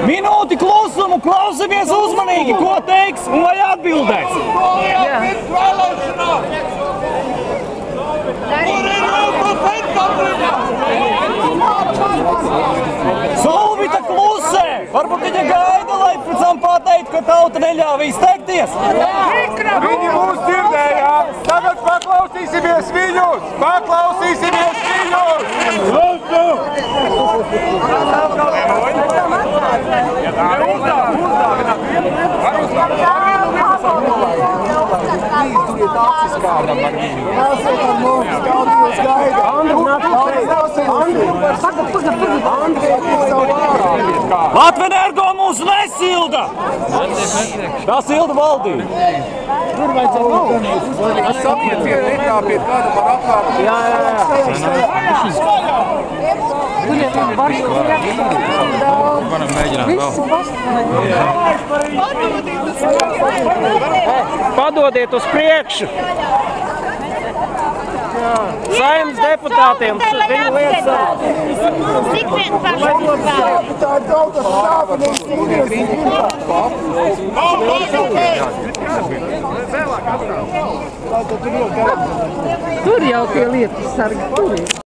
Minūti klusumu, klausamies uzmanīgi, ko teiks un vai atbildēs. Solvita klusē! Varbūt viņa gaida, lai pēc tam pateikt, ka tauta neļāva izteikties. Viņi mūs dzirdēja, tagad paklausīsimies viņus! Paklausīsimies viņus! Lūdzu! Izduriet acis kādam ar viņu. Nāciet ar mums, kādi jūs gaida. Latvenergo mūs nesilda! Tā silda valdība. Tur vajadzētu lūgt. Es saprotu, nekāpiet kādu par apkārt. Jā. Varam mēģināt vēl. Padodiet uz priekšu! Saeimas deputātiem viņu lietas. Cik vien paši Tā ir tautas sāpinības Tur jau tie lietas sargi.